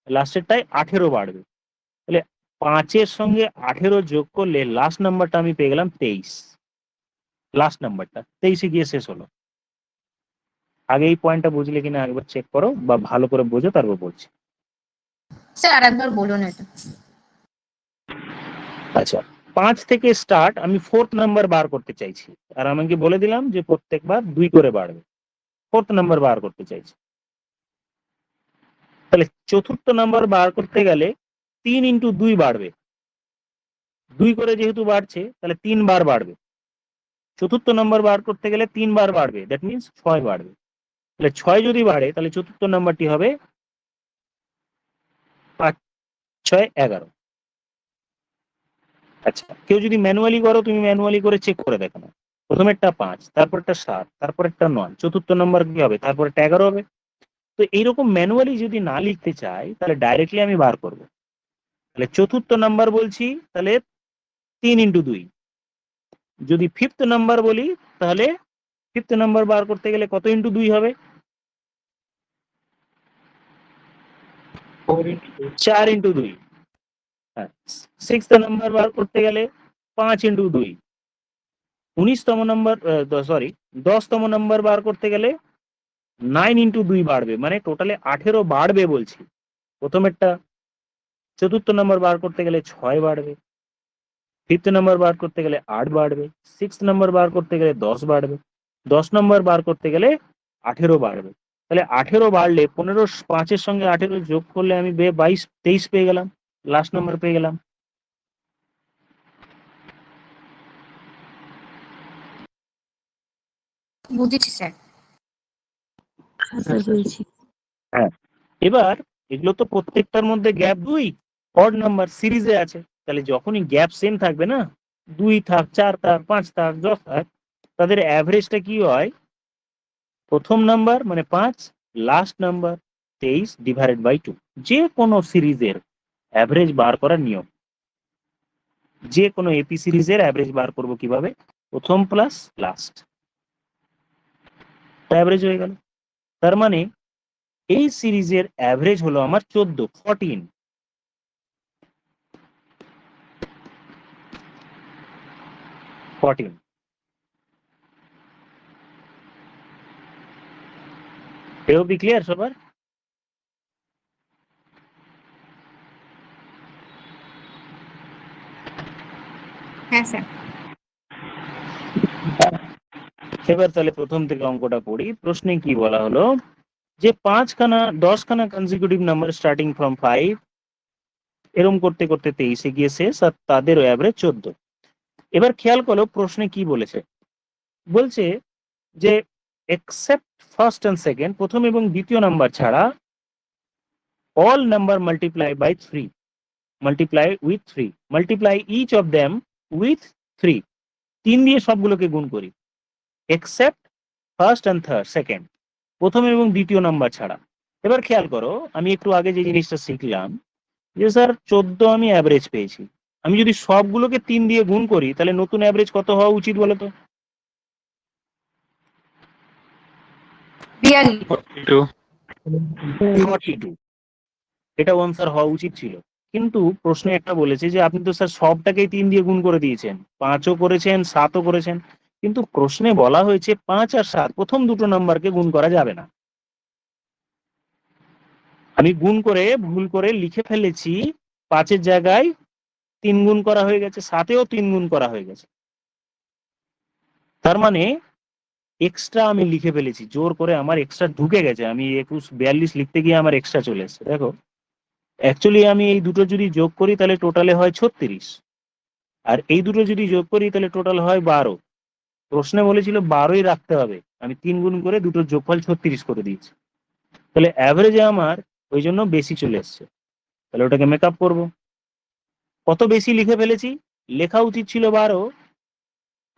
লাস্টেরটাই 18 বাড়বে, তাহলে 5-এর সঙ্গে 18 যোগ করলে লাস্ট নাম্বারটা আমি পেয়ে গেলাম 23, লাস্ট নাম্বারটা 23-এ গিয়ে শেষ হলো। আগে এই পয়েন্টটা বুঝলে কিনা একবার চেক করো, বা ভালো করে বোঝো তারপর বলছি। স্যার আরেকবার বলুন এটা। আচ্ছা, 5 থেকে স্টার্ট, আমি 4th নাম্বার বার করতে চাইছি, আর আমাকে বলে দিলাম যে প্রত্যেকবার 2 করে বাড়বে, 4th নাম্বার বার করতে চাইছি, তাহলে চতুর্থ নাম্বার বার করতে গেলে 3 ইন্টু 2 বাড়বে, 2 করে যেহেতু বাড়ছে তাহলে 3 বার বাড়বে, চতুর্থ নাম্বার বার করতে গেলে 3 বার বাড়বে, দ্যাট মিনস 6 বাড়বে, তাহলে 6 যদি বাড়ে তাহলে চতুর্থ নাম্বারটি হবে 5, 6, 11। আচ্ছা, কেউ যদি ম্যানুয়ালি করো, তুমি ম্যানুয়ালি করে চেক করে দেখো না, প্রথমেরটা 5, তারপরটা 7, তারপরেরটা 9, চতুর্থ নাম্বার কি হবে? তারপরেরটা 11 হবে। তো এইরকম ম্যানুয়ালি যদি না লিখতে চাই তাহলে ডাইরেক্টলি আমি বার করব, তাহলে চতুর্থ নাম্বার বলছি তাহলে 3 ইন্টু 2, যদি ফিফথ নাম্বার বলি তাহলে ফিফথ নাম্বার বার করতে গেলে কত ইন্টু 2 হবে? 4 ইন্টু 2। হ্যাঁ, সিক্সথ নাম্বার বার করতে গেলে 5 ইন্টু 2। 19তম নাম্বার, সরি 10তম নাম্বার বার করতে গেলে 9 ইন্টু 2 বাড়বে, মানে টোটালে 18 বাড়বে বলছি প্রথমেরটা। চতুর্থ নাম্বার বার করতে গেলে 6 বাড়বে, ফিফথ নাম্বার বার করতে গেলে 8 বাড়বে, সিক্স নাম্বার বার করতে গেলে 10 বাড়বে, 10 নাম্বার বার করতে গেলে 18 বাড়বে, তাহলে 18 বাড়লে 15, 5-এর সঙ্গে 18 যোগ করলে আমি 22, 23 পেয়ে গেলাম, লাস্ট নাম্বার পেয়ে গেলাম। বুঝেছি স্যার। স্যার বলছি। হ্যাঁ, এবার এগুলো তো প্রত্যেকটার মধ্যে গ্যাপ 2, অড নাম্বার সিরিজে আছে, তাহলে যখনই গ্যাপ সেম থাকবে না, 2 থাক, 4 থাক, 5 থাক, 10 থাক, তাদের অ্যাভারেজটা কি হয়? প্রথম নাম্বার মানে 5, লাস্ট নাম্বার 23 ডিভাইডেড বাই 2। যে কোনো সিরিজের অ্যাভারেজ বার করার নিয়ম, যে কোনো এপি সিরিজের অ্যাভারেজ বার করব কিভাবে? প্রথম প্লাস লাস্ট, অ্যাভারেজ হয়ে গেল। তার মানে এই সিরিজের অ্যাভারেজ হলো আমার 14। এ অবধি ক্লিয়ার সবার? হ্যাঁ স্যার। এবার তাহলে প্রথম থেকে অঙ্কটা পড়ি। প্রশ্নে কি বলা হলো যে 10খানা কনজিকিউটিভ নাম্বার স্টার্টিং ফ্রম 5 এরম করতে করতে 23-এ গিয়ে শেষ, আর তাদের অ্যাভারেজ 14। এবার খেয়াল করো প্রশ্নে কি বলেছে, বলছে যে এক্সেপ্ট ফার্স্ট অ্যান্ড সেকেন্ড, প্রথম এবং দ্বিতীয় নাম্বার ছাড়া, all number multiply by 3, multiply with 3, multiply each of them with 3, 3 দিয়ে সবগুলোকে গুণ করি, এক্সেপ্ট ফার্স্ট অ্যান্ড সেকেন্ড, প্রথম এবং দ্বিতীয় নাম্বার ছাড়া। এবার খেয়াল করো, আমি একটু আগে যে জিনিসটা শিখলাম যে স্যার 14 আমি অ্যাভারেজ পেয়েছি, আমি যদি সবগুলোকে 3 দিয়ে গুণ করি তাহলে নতুন অ্যাভারেজ কত হওয়া উচিত বলো তো? 42। 42। 42, এটা আনসার হওয়া উচিত ছিল। কিন্তু প্রশ্নে একটা বলেছে যে আপনি তো স্যার সবটাকেই 3 দিয়ে গুণ করে দিয়েছেন, 5ও করেছেন, 7ও করেছেন, কিন্তু প্রশ্নে বলা হয়েছে 5 আর 7 প্রথম দুটো নাম্বারকে গুণ করা যাবে না। আমি গুণ করে ভুল করে লিখে ফেলেছি 5-এর জায়গায় 3 গুণ করা হয়ে গেছে, 7-এও 3 গুণ করা হয়ে গেছে, তার মানে এক্সট্রা আমি লিখে ফেলেছি, জোর করে আমার এক্সট্রা ঢুকে গেছে, আমি 21, 42 লিখতে গিয়ে আমার এক্সট্রা চলে এসেছে। দেখো অ্যাকচুয়ালি আমি এই দুটো যদি যোগ করি তাহলে টোটালে হয় 36, আর এই দুটো যদি যোগ করি তাহলে টোটাল হয় 12। প্রশ্নে বলেছিল 12ই রাখতে হবে, আমি 3 গুণ করে দুটোর যোগফল 36 করে দিয়েছি, তাহলে অ্যাভারেজে আমার ওই জন্য বেশি চলে এসছে, তাহলে ওটাকে মেকআপ করব। কত বেশি লিখে ফেলেছি? লেখা উচিত ছিল 12,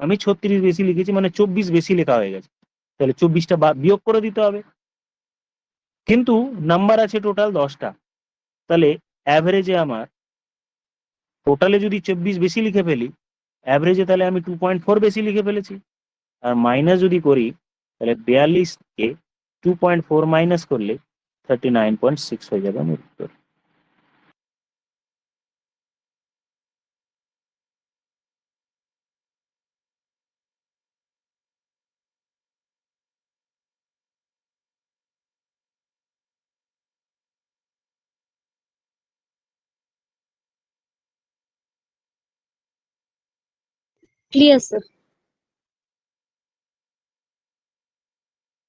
আমি 36 বেশি লিখেছি মানে 24 বেশি লেখা হয়ে গেছে, তাহলে 24টা বিয়োগ করে দিতে হবে। কিন্তু নাম্বার আছে টোটাল 10টা, তাহলে অ্যাভারেজে আমার টোটালে যদি 24 বেশি লিখে ফেলি, অ্যাভারেজে তাহলে আমি 2.4 বেশি লিখে ফেলেছি। আর মাইনাস যদি করি তাহলে 42কে 2.4 মাইনাস করলে 39.6 হয়ে যাবে আমার উত্তর। Clear sir.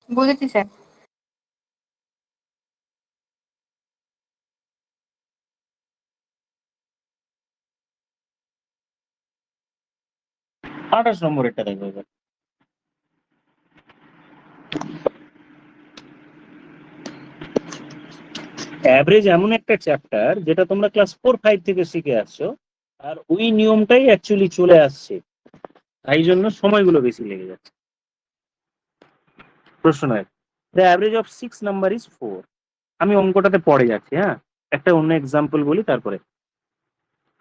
বুঝেছি স্যার। আঠাশ নম্বরেরটা দেখো এবার। অ্যাভারেজ এমন একটা চ্যাপ্টার যেটা তোমরা ক্লাস 4-5 থেকে শিখে আসছো, আর ওই নিয়মটাই অ্যাকচুয়ালি চলে আসছে, তাই জন্য সময়গুলো বেশি লেগে যাচ্ছে। প্রশ্ন নয়, the average of 6 number is 4। আমি অঙ্কটাতে পড়ে যাচ্ছি, হ্যাঁ, একটা অন্য এক্সাম্পল বলি, তারপরে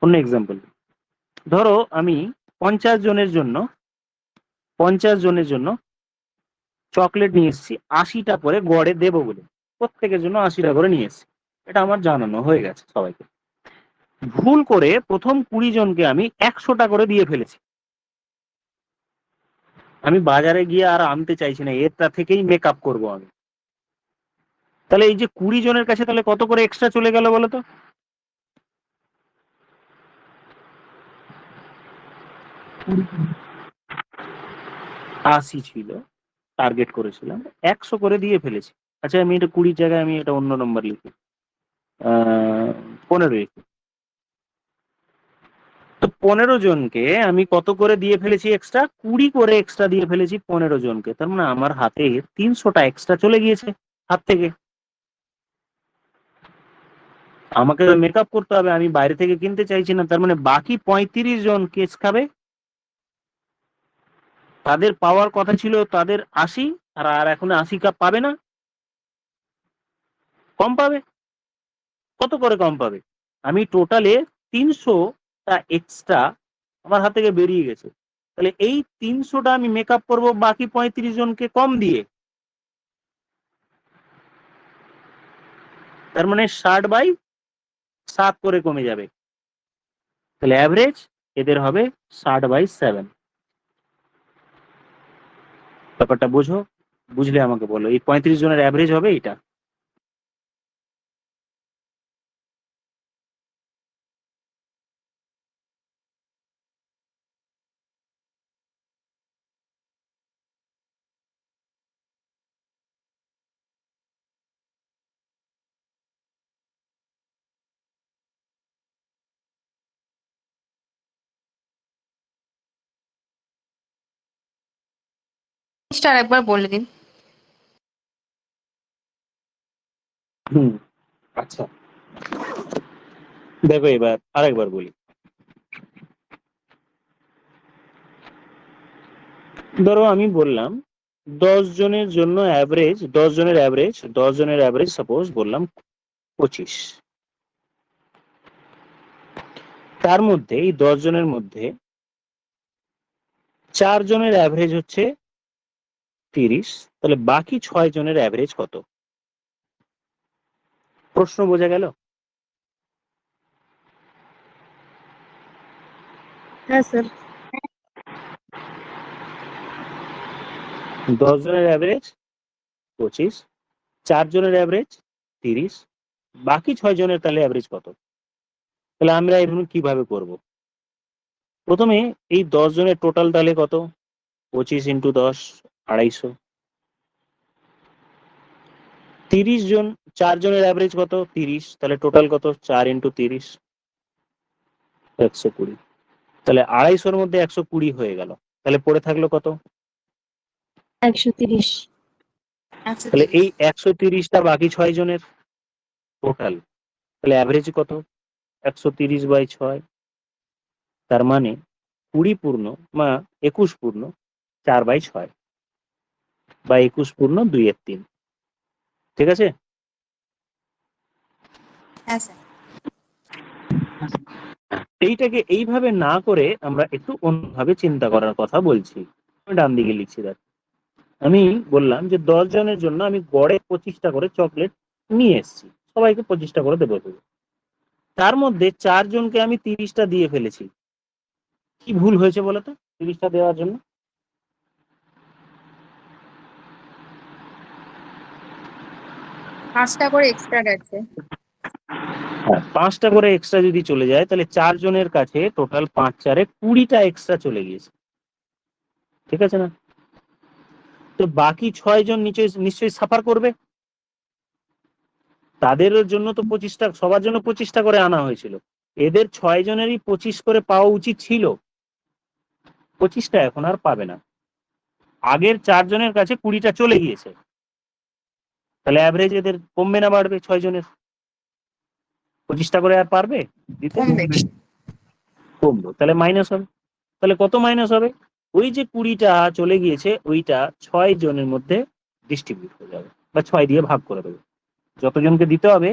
অন্য এক্সাম্পল। ধরো আমি 50 জনের জন্য চকলেট নিয়ে এসেছি 80টা করে গড়ে দেবো বলে, প্রত্যেকের জন্য 80টা করে নিয়ে এসেছি, এটা আমার জানানো হয়ে গেছে সবাইকে। ভুল করে প্রথম 20 জনকে আমি 100টা করে দিয়ে ফেলেছি। আমি বাজারে গিয়ে আর আনতে চাইছি না, এরটা থেকেই মেকআপ করবো আমি। তাহলে এই যে 20 জনের কাছে তাহলে কত করে এক্সট্রা চলে গেল বলো তো? আশি ছিল, টার্গেট করেছিলাম, 100 করে দিয়ে ফেলেছি। আচ্ছা আমি এটা 20 জায়গায় আমি এটা অন্য নম্বর লিখি, 15 লিখি। তো 15 জনকে আমি কত করে দিয়ে ফেলেছি এক্সট্রা? 20 করে এক্সট্রা দিয়ে ফেলেছি 15 জনকে। তার মানে আমার হাতে 300টা এক্সট্রা চলে গিয়েছে হাত থেকে। আমাকে মেকআপ করতে হবে, আমি বাইরে থেকে কিনতে চাইছি না। তার মানে বাকি 35 জন কেস খাবে, তাদের পাওয়ার কথা ছিল তাদের 80, আর এখন 80 কাপ পাবে না, কম পাবে। কত করে কম পাবে? আমি টোটালে 300টা এক্সট্রা আমার হাত থেকে বেরিয়ে গেছে, তাহলে এই 300টা আমি মেকআপ করব বাকি 35 জনকে কম দিয়ে। তার মানে 60/7 করে কমে যাবে, তাহলে অ্যাভারেজ এদের হবে 60/7। ব্যাপারটা বোঝো, বুঝলে আমাকে বলো, এই 35 জনের অ্যাভারেজ হবে এটা। স্টার একবার বলে দিন। হুম, আচ্ছা দেখো এবার আরেকবার বলি। ধরো আমি বললাম 10 জনের জন্য অ্যাভারেজ, 10 জনের অ্যাভারেজ সাপোজ বললাম 25। তার মধ্যে এই 10 জনের মধ্যে 4 জনের অ্যাভারেজ হচ্ছে 30, তাহলে বাকি 6 জনের অ্যাভারেজ কত? প্রশ্ন বোঝা গেল? হ্যাঁ স্যার। 10 জনের অ্যাভারেজ 25, 4 জনের অ্যাভারেজ 30, বাকি 6 জনের তাহলে অ্যাভারেজ কত? তাহলে আমরা এখন কিভাবে করব? প্রথমে এই 10 জনের টোটাল তাহলে কত? 25 × 10 250। 30 জন, 4 জনের অ্যাভারেজ কত? 30, তাহলে টোটাল কত? 4 × 30 120। তাহলে 250-র মধ্যে 120 হয়ে গেল, তাহলে পড়ে থাকলো কত? 130। তাহলে এই 130টা বাকি 6 জনের টোটাল, তাহলে অ্যাভারেজ কত? 130/6। তার মানে 20 পূর্ণ বা 21 পূর্ণ 4/6 বা 21 পূর্ণ 2/3। ঠিক আছে? হ্যাঁ স্যার। এইটাকে এইভাবে না করে আমরা একটু অন্যভাবে চিন্তা করার কথা বলছি। আমি ডান দিকে লিখছি দেখ। আমি বললাম যে 10 জনের জন্য আমি গড়ে 25টা করে চকলেট নিয়ে এসেছি, সবাইকে 25টা করে দেবো। তার মধ্যে 4 জনকে আমি 30টা দিয়ে ফেলেছি। কি ভুল হয়েছে বলো তো 30টা দেওয়ার জন্য? 5টা করে এক্সট্রা গেছে। হ্যাঁ, 5টা করে এক্সট্রা যদি চলে যায় তাহলে 4 জনের কাছে টোটাল 5 4-এ 20টা এক্সট্রা চলে গিয়েছে। ঠিক আছে না? তো বাকি 6 জন নিশ্চয়ই সাফার করবে। তাদের জন্য তো 25টা, সবার জন্য 25টা করে আনা হয়েছিল। এদের 6 জনেরই 25 করে পাওয়া উচিত ছিল। 25টা এখন আর পাবে না। আগের 4 জনের কাছে 20টা চলে গিয়েছে। তাহলে অ্যাভারেজ এদের কমবে না বাড়বে? 6 জনের 25টা করে আর পারবে দিতে? কমবে। কমবে। তাহলে মাইনাস হবে। তাহলে কত মাইনাস হবে? ওই যে 20টা চলে গিয়েছে ওইটা 6 জনের মধ্যে ডিস্ট্রিবিউট হয়ে যাবে বা 6 দিয়ে ভাগ করে দেবে। যতজনকে দিতে হবে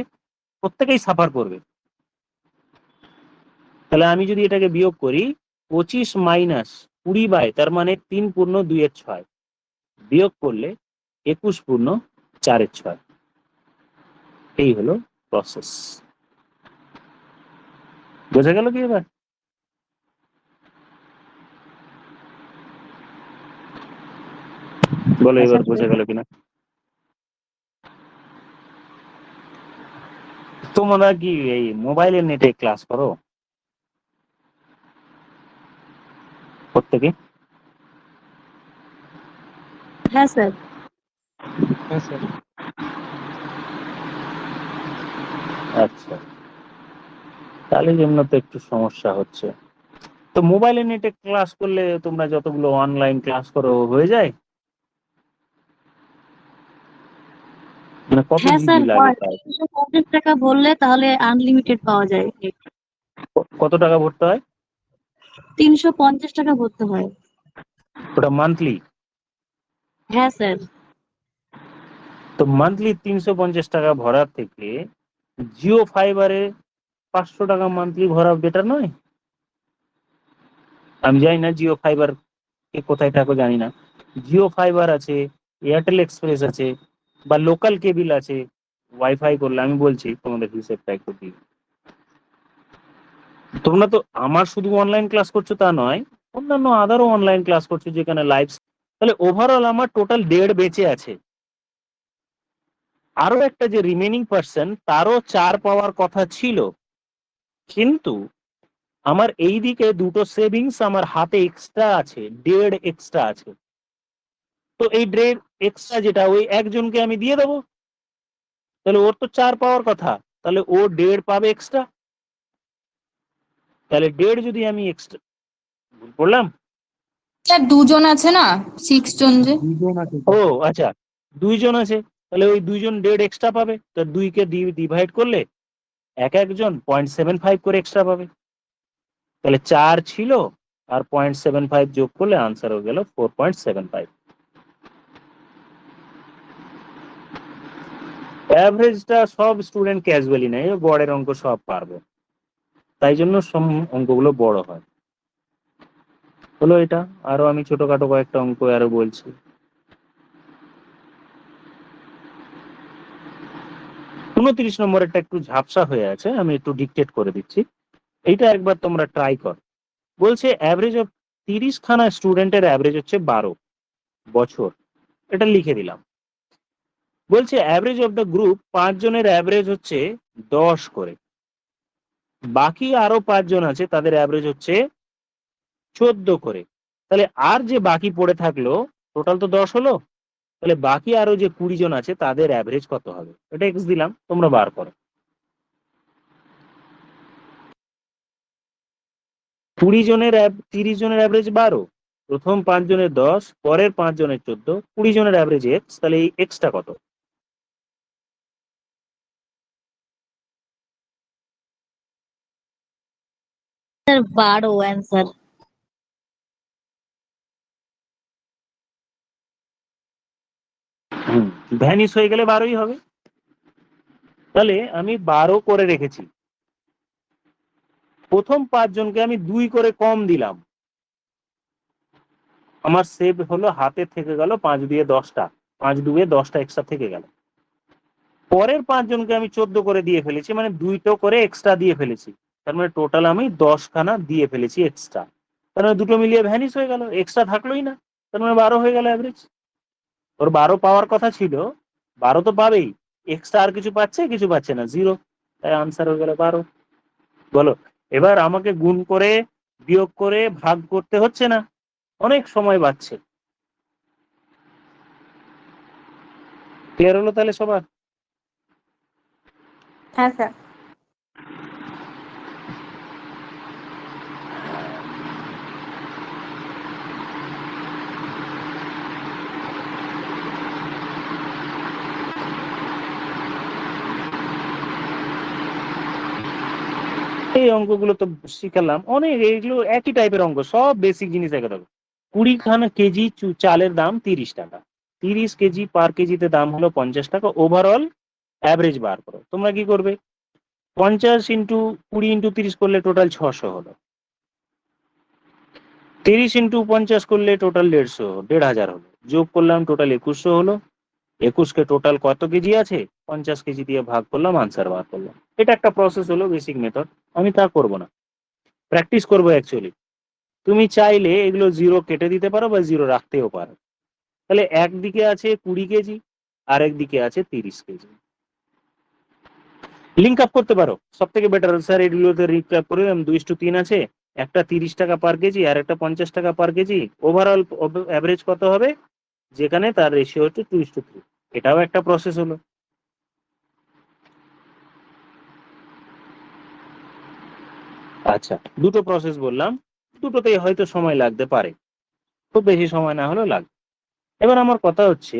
প্রত্যেকেই সাফার করবে। তাহলে আমি যদি এটাকে বিয়োগ করি 25 মাইনাস 20 তার মানে 3 পূর্ণ 2/6 বিয়োগ করলে 21 পূর্ণ 4/6। এই হলো প্রসেস। বোঝা গেল কি এবার? বলো এবার বোঝা গেল কিনা? তোমরা কি এই মোবাইলের নেটে ক্লাস করো প্রত্যেকে? হ্যাঁ স্যার। হ্যাঁ স্যার। আচ্ছা, তাহলে জন্য তো একটু সমস্যা হচ্ছে। তো মোবাইলের নেটে ক্লাস করলে তোমরা যতগুলো অনলাইন ক্লাস করো হয়ে যায়? মানে কত হ্যাঁ জিবি স্যার, লাগে হয়। প্রায়? 350 টাকা ভরলে তাহলে আনলিমিটেড পাওয়া যায়। কত টাকা ভরতে হয়? 350 টাকা ভরতে হয়। ওটা মান্থলি? হ্যাঁ স্যার। তো মান্থলি 350 টাকা ভরার থেকে জিও ফাইবারে 500 টাকা মান্থলি ভরা বেটার নয়? আমি জানি না জিও ফাইবার কে কোথায় থাকো জানি না। জিও ফাইবার আছে, এয়ারটেল এক্সপ্রেস আছে, বা লোকাল কেবিল আছে। ওয়াইফাই করলে আমি বলছি তোমাদের হিসেবটা একটু দিই। তোমরা তো আমার শুধু অনলাইন ক্লাস করছো তা নয়, অন্যান্য আদারও অনলাইন ক্লাস করছো যেখানে লাইভ। তাহলে ওভারঅল আমার টোটাল 1.5 বেঁচে আছে। আরো একটা যে রিমেনিং পার্সন তারও 4 পাওয়ার কথা ছিল, কিন্তু আমার এই দিকে দুটো সেভিংস আমার হাতে এক্সট্রা আছে, 1.5 এক্সট্রা আছে। তো এই 1.5 এক্সট্রা যেটা ওই একজনকে আমি দিয়ে দেবো। তাহলে ওর তো 4 পাওয়ার কথা, তাহলে ও 1.5 পাবে এক্সট্রা। তাহলে 1.5 যদি আমি এক্সট্রা বললাম। স্যার 2জন আছে না, 6 জন যে। ও আচ্ছা, 2 জন আছে, তাহলে ওই 2 জন 1.5 এক্সট্রা পাবে। তো 2 কে ডিভাইড করলে এক একজন 0.75 করে এক্সট্রা পাবে। তাহলে 4 ছিল আর 0.75 যোগ করলে আনসার হয়ে গেল 4.75। অ্যাভারেজটা সব স্টুডেন্ট ক্যাজুয়ালি নেয়, গড়ের অঙ্ক সব পারবে, তাই জন্য সব অঙ্কগুলো বড় হয়। হলো এটা। আরো আমি ছোটখাটো কয়েকটা অঙ্ক আরো বলছি। 29 নম্বরেরটা একটু ঝাপসা হয়ে আছে, আমি একটু ডিকটেট করে দিচ্ছি। এইটা একবার তোমরা ট্রাই কর। বলছে অ্যাভারেজ অফ 30 খানা স্টুডেন্টের অ্যাভারেজ হচ্ছে 12 বছর। এটা লিখে দিলাম। বলছে অ্যাভারেজ অফ দ্য গ্রুপ 5 জনের অ্যাভারেজ হচ্ছে 10 করে। বাকি আরো 5 জন আছে তাদের অ্যাভারেজ হচ্ছে 14 করে। তাহলে আর যে বাকি পড়ে থাকলো, টোটাল তো 10 হলো, তাহলে বাকি আরো যে 20 জন আছে তাদের অ্যাভারেজ কত হবে? এটা এক্স দিলাম, তোমরা বার করো। 20 জনের 30 জনের অ্যাভারেজ 12, প্রথম 5 জনের 10, পরের 5 জনের 14, 20 জনের অ্যাভারেজ এক্স। তাহলে এই এক্সটা কত? Sir 12 answer. ভ্যানিশ হয়ে গেলে 12ই হবে। তাহলে আমি 12 করে রেখেছি, প্রথম 5 জনকে আমি 2 করে কম দিলাম, আমার সেভ হলো হাতে থেকে গেল 5 দিয়ে 10টা, 5 দুয়ে 10টা এক্সট্রা থেকে গেল। পরের 5 জনকে আমি 14 করে দিয়ে ফেলেছি, মানে 2টো করে এক্সট্রা দিয়ে ফেলেছি, তার মানে টোটাল আমি 10 খানা দিয়ে ফেলেছি এক্সট্রা, তার মানে দুটো মিলিয়ে ভ্যানিশ হয়ে গেল, এক্সট্রা থাকলোই না, তার মানে 12 হয়ে গেল অ্যাভারেজ। ওর 12 পাওয়ার কথা ছিল, 12 তো পাবেই, এক্সট্রা আর কিছু পাচ্ছে, কিছু পাচ্ছে না, 0, তাই আনসার হয়ে গেল 12। বলো, এবার আমাকে গুণ করে বিয়োগ করে ভাগ করতে হচ্ছে না, অনেক সময় বাঁচছে। ক্লিয়ার হলো তাহলে সবার? হ্যাঁ স্যার। এই অঙ্কগুলো তো শিখালাম অনেক, এইগুলো একই টাইপের অঙ্ক, সব বেসিক জিনিস একই থাকবে। 20 খানা কেজি চালের দাম 30 টাকা, 30 কেজি পার কেজিতে দাম হলো 50 টাকা, ওভারঅল অ্যাভারেজ বার করো। তোমরা কি করবে, 50 ইন্টু 20 ইন্টু 30 করলে টোটাল 600 হলো, 30 ইন্টু 50 করলে টোটাল 1,500 হলো, যোগ করলাম টোটাল 2100 হলো, 21কে টোটাল কত কেজি আছে 50 কেজি দিয়ে ভাগ করলাম, আনসার বার করলাম। এটা একটা প্রসেস হলো, বেসিক মেথড। আমি তা করব না, প্র্যাকটিস করবো অ্যাকচুয়ালি। তুমি চাইলে এগুলো 0 কেটে দিতে পারো বা 0 রাখতেও পারো। তাহলে একদিকে আছে 20 কেজি, আর একদিকে আছে 30 কেজি, লিঙ্ক আপ করতে পারো, সব থেকে বেটার। স্যার এগুলোতে রিক্যাপ করে দিলাম, 2:3 আছে, একটা 30 টাকা পার কেজি আর একটা 50 টাকা পার কেজি, ওভারঅল অ্যাভারেজ কত হবে, যেখানে তার রেশিও হচ্ছে 2:3। এটাও একটা প্রসেস হলো। আচ্ছা, দুটো প্রসেস বললাম, দুটোতেই হয়তো সময় লাগতে পারে, খুব বেশি সময় না হলেও লাগবে। এবার আমার কথা হচ্ছে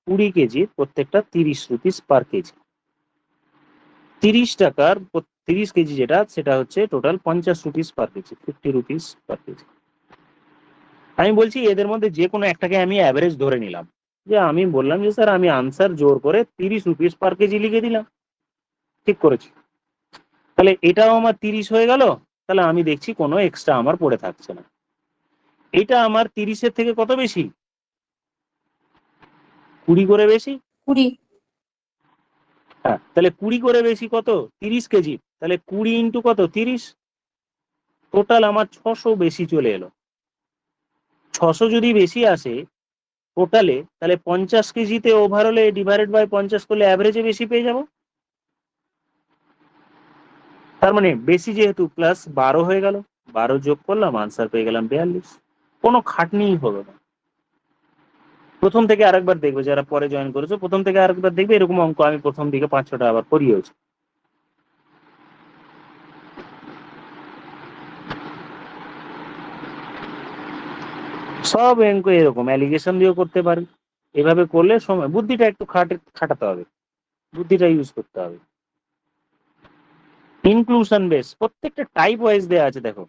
20 কেজির প্রত্যেকটা 30 রুপিস পার কেজি, 30 টাকার 30 কেজি যেটা, সেটা হচ্ছে total 50 rupees per KG, 50 rupees per KG. আমি বলছি এদের মধ্যে যে কোনো একটাকে আমি অ্যাভারেজ ধরে নিলাম, যে আমি বললাম যে স্যার আমি আনসার জোর করে 30 রুপিস পার কেজি লিখে দিলাম, ঠিক করেছি। তাহলে এটাও আমার 30 হয়ে গেল, তাহলে আমি দেখছি কোনো এক্সট্রা আমার পড়ে থাকছে না। এটা আমার 30-এর থেকে কত বেশি, 20 করে বেশি। 20। হ্যাঁ, তাহলে 20 করে বেশি কত, 30 কেজি, তাহলে 20 ইন্টু কত 30, টোটাল আমার 600 বেশি চলে এলো। 600 যদি বেশি আসে টোটালে, তাহলে 50 কেজিতে ওভারঅলে ডিভাইডেড বাই 50 করলে অ্যাভারেজে বেশি পেয়ে যাব। তার মানে বেশি যেহেতু প্লাস 12 হয়ে গেল, 12 যোগ করলাম, আনসার পেয়ে গেলাম 42। কোনো খাটনিই হলো না। প্রথম থেকে আরেকবার দেখবে, যারা পরে জয়েন করেছো প্রথম থেকে আরেকবার দেখবে, এরকম অঙ্ক আমি প্রথম দিকে 5-6টা আবার করিয়েছি। সব অঙ্ক এরকম অ্যালিগেশন দিয়েও করতে পারি, এভাবে করলে সময় বুদ্ধিটা একটু খাটাতে হবে, বুদ্ধিটা ইউজ করতে হবে। ইনক্লুশন বেস প্রত্যেকটা টাইপ ওয়াইজ দেওয়া আছে, দেখো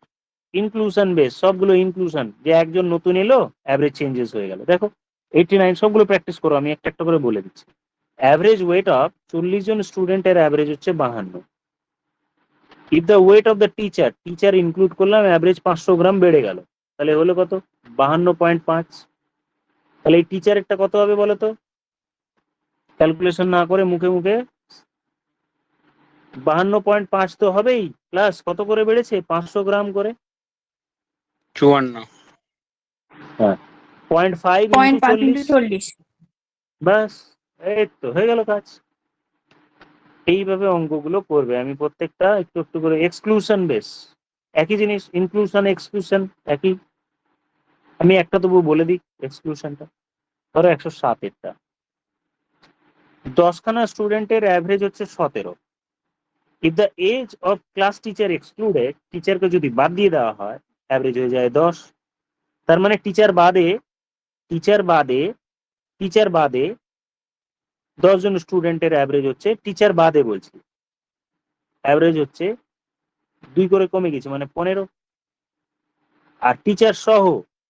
ইনক্লুশন বেস সবগুলো ইনক্লুশন, যে একজন নতুন এলো অ্যাভারেজ চেঞ্জেস হয়ে গেল, দেখো 89, সবগুলো প্র্যাকটিস করো, আমি একটা একটা করে বলে দিচ্ছি। অ্যাভারেজ ওয়েট অফ 40 জন স্টুডেন্টের অ্যাভারেজ হচ্ছে 52। If the weight of the teacher include করলাম, অ্যাভারেজ 500 গ্রাম বেড়ে গেল, তাহলে হলো কত 52.5। তাহলে এই টিচারেরটা কত হবে বলো তো, ক্যালকুলেশন না করে মুখে মুখে, 52.5 তো হবেই, প্লাস কত করে বেড়েছে 500 গ্রাম করে, 54। হ্যাঁ 0.5 ইন্টু 0.5 40, ইন্টু 40। ব্যাস, এই তো হয়ে গেল কাজ। এইভাবে অঙ্কগুলো করবে, আমি প্রত্যেকটা একটু একটু করে। এক্সক্লুশন বেস একই জিনিস, ইনক্লুশন এক্সক্লুশন একই। আমি একটা তবু বলে দিই এক্সক্লুশনটা, ধরো 107-এরটা, 10 খানা স্টুডেন্টের অ্যাভারেজ হচ্ছে 17। If the age of class teacher excluded, টিচারকে যদি বাদ দিয়ে দেওয়া হয়, অ্যাভারেজ হয়ে যায় 10। তার মানে টিচার বাদে টিচার বাদে টিচার বাদে 10 জন স্টুডেন্টের অ্যাভারেজ হচ্ছে, টিচার বাদে বলছি, অ্যাভারেজ হচ্ছে 2 করে কমে গেছে, মানে 15। আর টিচার সহ,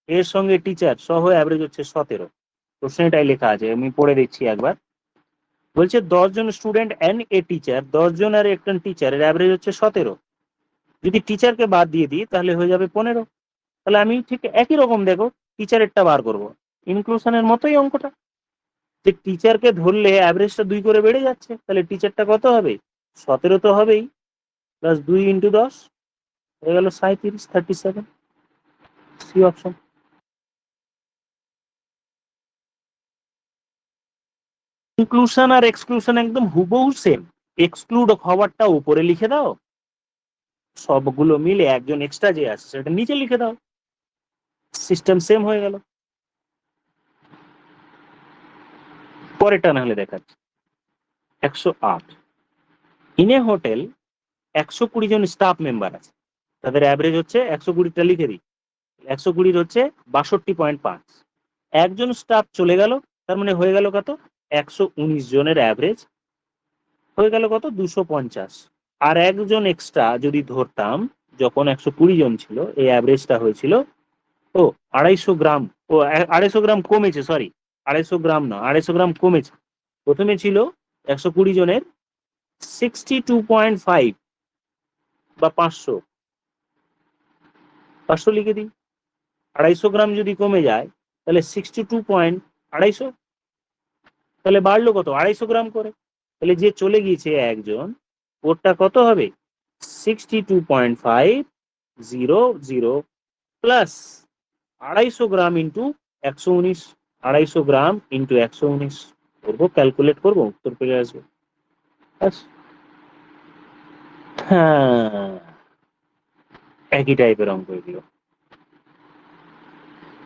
এর সঙ্গে টিচার সহ অ্যাভারেজ হচ্ছে 17। প্রশ্নে এটাই লেখা আছে, আমি পড়ে দিচ্ছি একবার। বলছে 10 জন স্টুডেন্ট এন্ড এ টিচার, 10 জন আর একজন টিচারের অ্যাভারেজ হচ্ছে 17। যদি টিচারকে বাদ দিয়ে দিই তাহলে হয়ে যাবে 15। তাহলে আমি ঠিক একই রকম দেখো টিচারেরটা বার করব, ইনক্লুশনের মতোই অঙ্কটা, যে টিচারকে ধরলে অ্যাভারেজটা 2 করে বেড়ে যাচ্ছে, তাহলে টিচারটা কত হবে? 17 তো হবেই, প্লাস 2 ইন্টু 10 হয়ে গেল 37, 37। C option. ইনক্লুশন আর এক্সক্লুশন একদম হুবহু সেম। এক্সক্লুড হওয়ারটা উপরে লিখে দাও, সবগুলো মিলে একজন এক্সট্রা যে আছে সেটা নিচে লিখে দাও, সিস্টেম সেম হয়ে গেল। পরেরটা না হলে দেখাচ্ছি। 108, ইন এ হোটেল 120 জন স্টাফ মেম্বার আছে, তাদের অ্যাভারেজ হচ্ছে 120টা লিখে দিই, 120 হচ্ছে 62.5। একজন স্টাফ চলে গেল, তার মানে হয়ে গেল কত? 119 জনের অ্যাভারেজ হয়ে গেল কত? 250। আর একজন এক্সট্রা যদি ধরতাম, যখন 120 জন ছিল এই অ্যাভারেজটা হয়েছিল, ও 250 গ্রাম, ও 250 গ্রাম কমেছে, সরি 250 গ্রাম না, 250 গ্রাম কমেছে। প্রথমে ছিল 120 জনের 62.5 বা 500, 500 লিখে দিই। 250 গ্রাম যদি কমে যায় তাহলে 62.250, তাহলে বাড়লো কত? 250 গ্রাম করে। তাহলে যে চলে গিয়েছে একজন, ওরটা কত হবে? 62.500 plus 250 gram into 119, 250 gram into 119 করবো, ক্যালকুলেট করবো, উত্তর পেয়ে আসবে। ব্যাস। হ্যাঁ, একই টাইপের অঙ্ক এগুলো।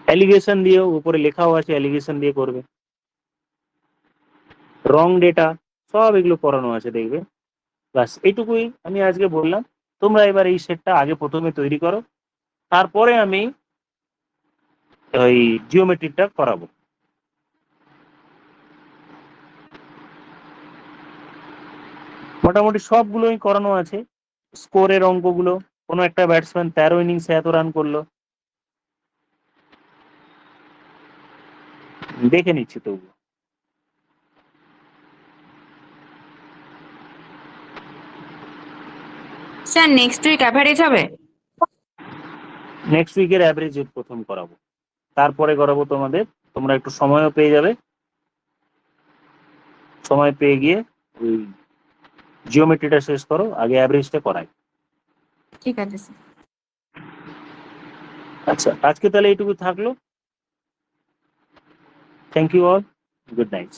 অ্যালিগেশন দিয়েও উপরে লেখাও আছে, অ্যালিগেশন দিয়ে করবে। রং ডেটা সব এগুলো পড়ানো আছে, দেখবে। ব্যাস এইটুকুই আমি আজকে বললাম। তোমরা এবার এই সেটটা আগে প্রথমে তৈরি করো, তারপরে আমি ওই জিওমেট্রিকটা করাবো। মোটামুটি সবগুলোই করানো আছে। স্কোরের অঙ্কগুলো, কোনো একটা ব্যাটসম্যান 13 ইনিংসে এত রান করলো, দেখে নিচ্ছি তবু। স্যার নেক্সট উইক অ্যাভারেজ হবে? নেক্সট উইকের অ্যাভারেজ প্রথম করাবো, তারপরে করাবো তোমাদের, তোমরা একটু সময়ও পেয়ে যাবে। সময় পেয়ে গিয়ে ওই জিওমেট্রিটা শেষ করো, আগে অ্যাভারেজটা করাই। ঠিক আছে স্যার। আচ্ছা, আজকে তাহলে এইটুকু থাকলো। Thank you all, good night.